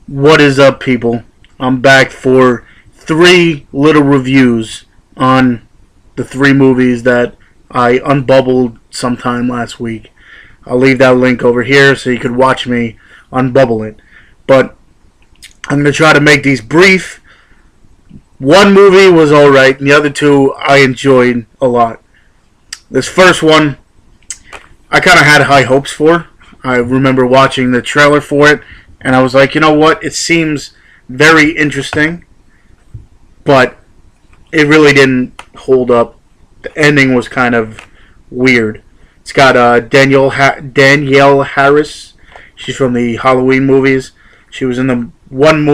What is up, people? I'm back for three little reviews on the three movies that I unbubbled sometime last week. I'll leave that link over here so you could watch me unbubble it. But I'm going to try to make these brief. One movie was alright, and the other two I enjoyed a lot. This first one, I kind of had high hopes for. I remember watching the trailer for it, and I was like, you know what? It seems very interesting, but it really didn't hold up. The ending was kind of weird. It's got Danielle Harris. She's from the Halloween movies. She was in the one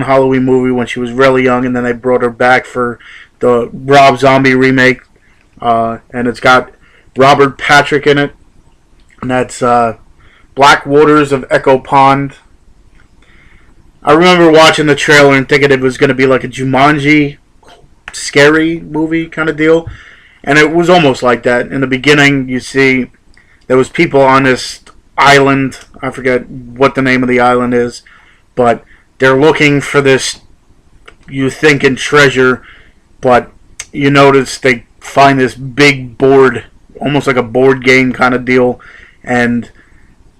Halloween movie when she was really young, and then they brought her back for the Rob Zombie remake. And it's got Robert Patrick in it, and that's Blackwaters of Echo Pond. I remember watching the trailer and thinking it was going to be like a Jumanji scary movie kind of deal. And it was almost like that. In the beginning, you see there was people on this island. I forget what the name of the island is. But they're looking for this, you think, in treasure. But you notice they find this big board, almost like a board game kind of deal. And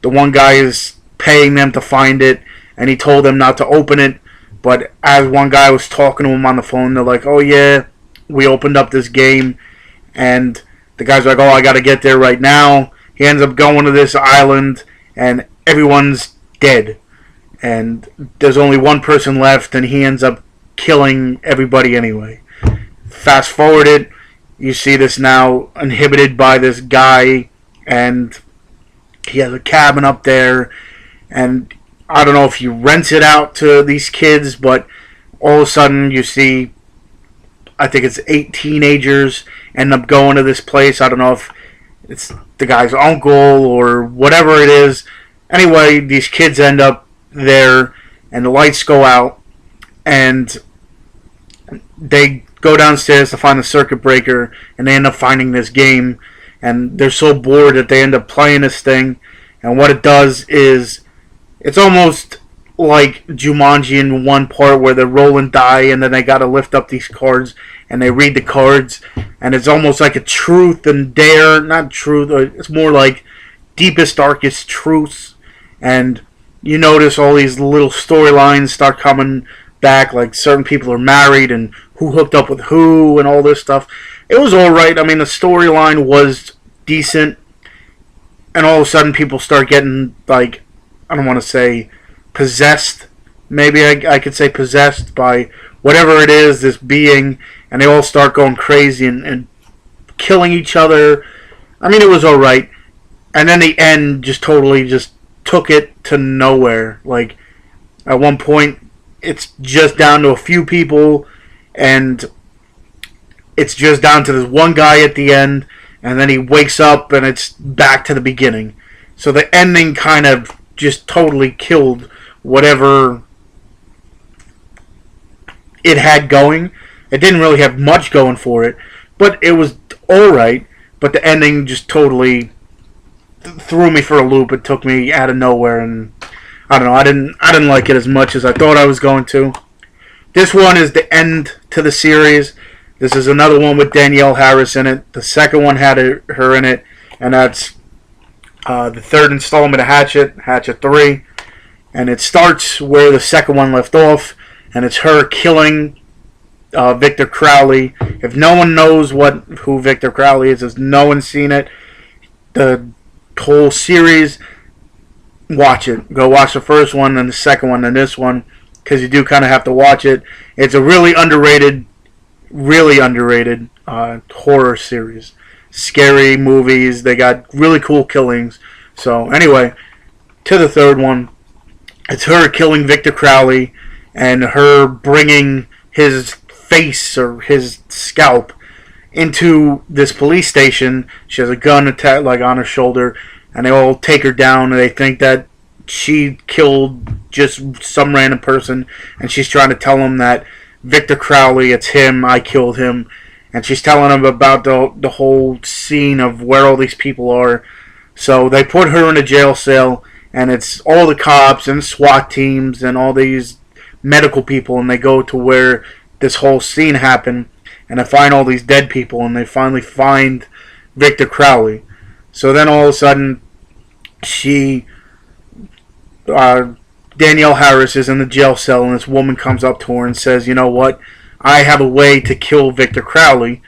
the one guy is paying them to find it. And he told them not to open it, but as one guy was talking to him on the phone, they're like, oh yeah, we opened up this game, and the guy's like, oh, I gotta get there right now. He ends up going to this island, and everyone's dead, and there's only one person left, and he ends up killing everybody anyway. Fast forward it, you see this now inhibited by this guy, and he has a cabin up there, and I don't know if he rents it out to these kids, but all of a sudden you see, I think it's 8 teenagers end up going to this place. I don't know if it's the guy's uncle or whatever it is. Anyway, these kids end up there, and the lights go out, and they go downstairs to find the circuit breaker, and they end up finding this game, and they're so bored that they end up playing this thing, and what it does is, it's almost like Jumanji in one part where they're rolling die and then they gotta lift up these cards and they read the cards, and it's almost like a truth and dare, not truth, it's more like deepest, darkest truths, and you notice all these little storylines start coming back, like certain people are married and who hooked up with who and all this stuff. It was alright. I mean, the storyline was decent, and all of a sudden people start getting, like, I don't want to say possessed. Maybe I could say possessed by whatever it is, this being, and they all start going crazy and killing each other. I mean, it was alright. And then the end just totally just took it to nowhere. Like, at one point, it's just down to a few people, and it's just down to this one guy at the end, and then he wakes up and it's back to the beginning. So the ending kind of just totally killed whatever it had going. It didn't really have much going for it, but it was alright. But the ending just totally threw me for a loop. It took me out of nowhere, and I don't know. I didn't like it as much as I thought I was going to. This one is the end to the series. This is another one with Danielle Harris in it. The second one had her in it, and that's the third installment of Hatchet III, and it starts where the second one left off, and it's her killing Victor Crowley. If no one knows who Victor Crowley is, if no one's seen it, the whole series, watch it. Go watch the first one and the second one and this one, because you do kind of have to watch it. It's a really underrated horror series. Scary movies. They got really cool killings. So anyway, to the third one, it's her killing Victor Crowley and her bringing his face or his scalp into this police station. She has a gun like on her shoulder, and they all take her down, and they think that she killed just some random person, and she's trying to tell them that Victor Crowley, it's him, I killed him. And she's telling them about the whole scene of where all these people are. So they put her in a jail cell, and it's all the cops and SWAT teams and all these medical people, and they go to where this whole scene happened, and they find all these dead people, and they finally find Victor Crowley. So then all of a sudden, Danielle Harris is in the jail cell, and this woman comes up to her and says, "You know what? I have a way to kill Victor Crowley."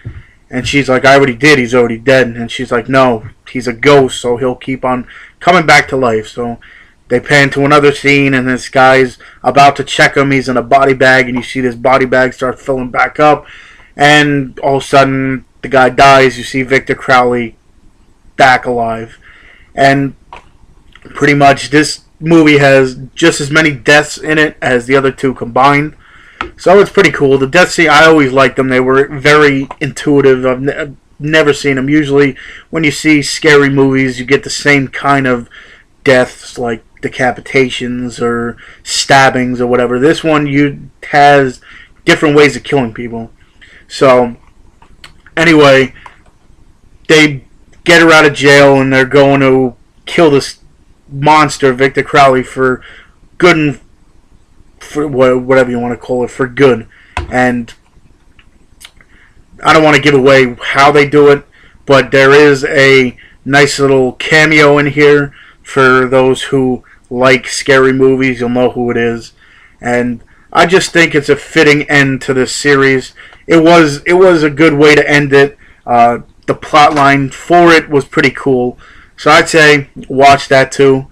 And she's like, "I already did. He's already dead." And she's like, "No, he's a ghost, so he'll keep on coming back to life." So they pan to another scene, and this guy's about to check him. He's in a body bag, and you see this body bag start filling back up. And all of a sudden, the guy dies. You see Victor Crowley back alive. And pretty much this movie has just as many deaths in it as the other two combined. So it's pretty cool. The death scene, I always liked them. They were very intuitive. I've never seen them. Usually when you see scary movies, you get the same kind of deaths, like decapitations or stabbings or whatever. This one has different ways of killing people. So anyway, they get her out of jail, and they're going to kill this monster, Victor Crowley, for good, and for whatever you want to call it, for good. And I don't want to give away how they do it, but there is a nice little cameo in here for those who like scary movies. You'll know who it is. And I just think it's a fitting end to this series. It was a good way to end it. The plot line for it was pretty cool. So I'd say watch that too.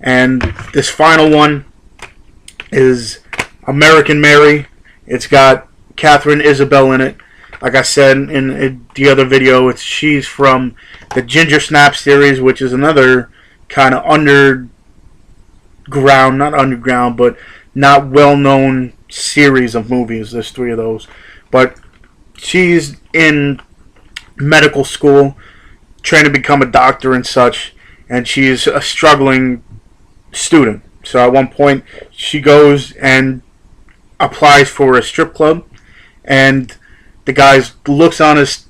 And this final one is American Mary. It's got Catherine Isabel in it. Like I said in the other video, she's from the Ginger Snap series, which is another kind of not underground, but not well-known series of movies. There's 3 of those. But she's in medical school, trying to become a doctor and such, and she's a struggling student. So at one point, she goes and applies for a strip club, and the guy looks on his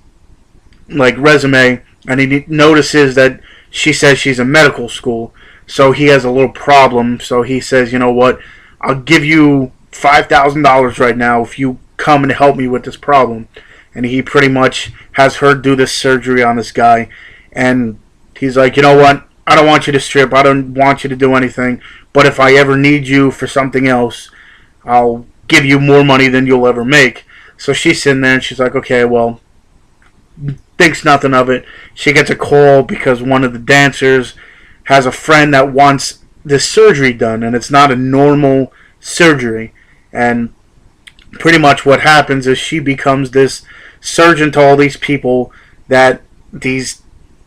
resume, and he notices that she says she's in medical school. So he has a little problem. So he says, "You know what? I'll give you $5,000 right now if you come and help me with this problem." And he pretty much has her do this surgery on this guy. And he's like, "You know what? I don't want you to strip. I don't want you to do anything. But if I ever need you for something else, I'll give you more money than you'll ever make." So she's sitting there and she's like, "Okay, well," thinks nothing of it. She gets a call because one of the dancers has a friend that wants this surgery done. And it's not a normal surgery. And pretty much what happens is she becomes this surgeon to all these people, that these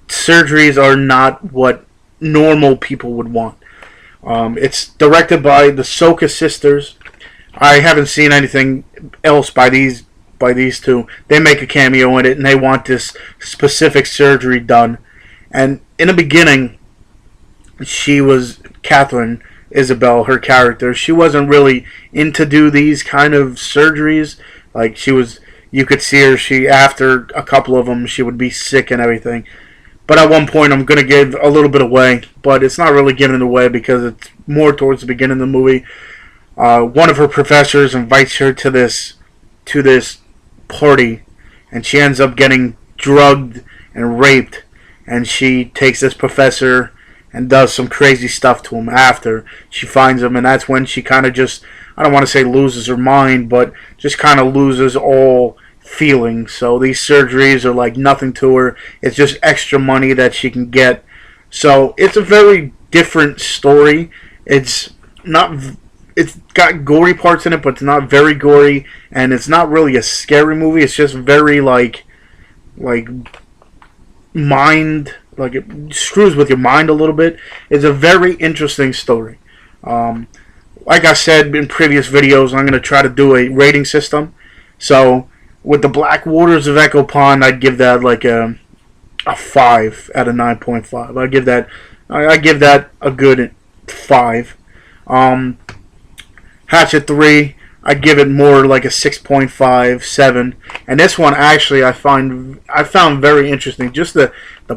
surgeries are not what normal people would want. It's directed by the Soka sisters. I haven't seen anything else by these 2. They make a cameo in it, and they want this specific surgery done. And in the beginning, Catherine Isabel, her character, she wasn't really into do these kind of surgeries. Like, you could see her, after a couple of them, she would be sick and everything. But at one point, I'm going to give a little bit away, but it's not really giving it away because it's more towards the beginning of the movie. One of her professors invites her to this party, and she ends up getting drugged and raped. And she takes this professor and does some crazy stuff to him after she finds him, and that's when she kind of just, I don't want to say loses her mind, but just kind of loses all feeling. So these surgeries are like nothing to her. It's just extra money that she can get. So it's a very different story. It's got gory parts in it, but it's not very gory, and it's not really a scary movie. It's just very like mind, like it screws with your mind a little bit. It's a very interesting story. Like I said in previous videos, I'm going to try to do a rating system. So with the Blackwaters of Echo Pond, I'd give that like a 5 out of 9.5. I give that a good 5. Hatchet III, I'd give it more like a 6.5, 7. And this one actually I found very interesting. Just the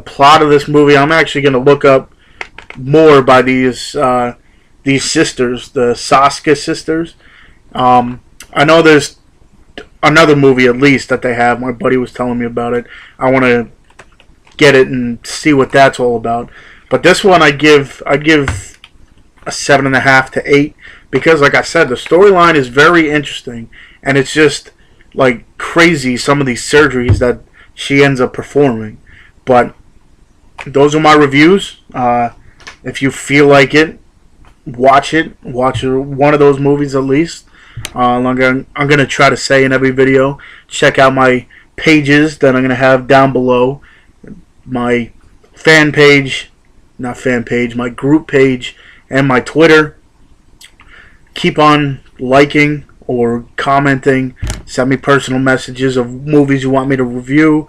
plot of this movie. I'm actually going to look up more by these sisters, the Saska sisters. I know there's another movie at least that they have. My buddy was telling me about it. I want to get it and see what that's all about. But this one I give a 7.5 to 8 because, like I said, the storyline is very interesting, and it's just like crazy some of these surgeries that she ends up performing. But those are my reviews. If you feel like it, watch it. Watch one of those movies at least. I'm gonna try to say in every video. Check out my pages that I'm gonna have down below. My fan page, not fan page, my group page, and my Twitter. Keep on liking or commenting. Send me personal messages of movies you want me to review.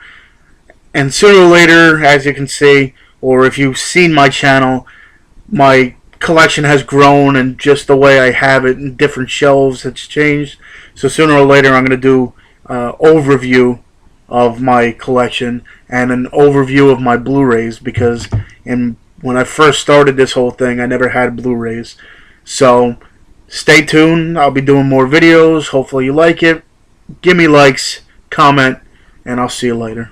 And sooner or later, as you can see, or if you've seen my channel, my collection has grown, and just the way I have it in different shelves has changed. So sooner or later I'm going to do an overview of my collection and an overview of my Blu-rays, because when I first started this whole thing I never had Blu-rays. So stay tuned. I'll be doing more videos. Hopefully you like it. Give me likes, comment, and I'll see you later.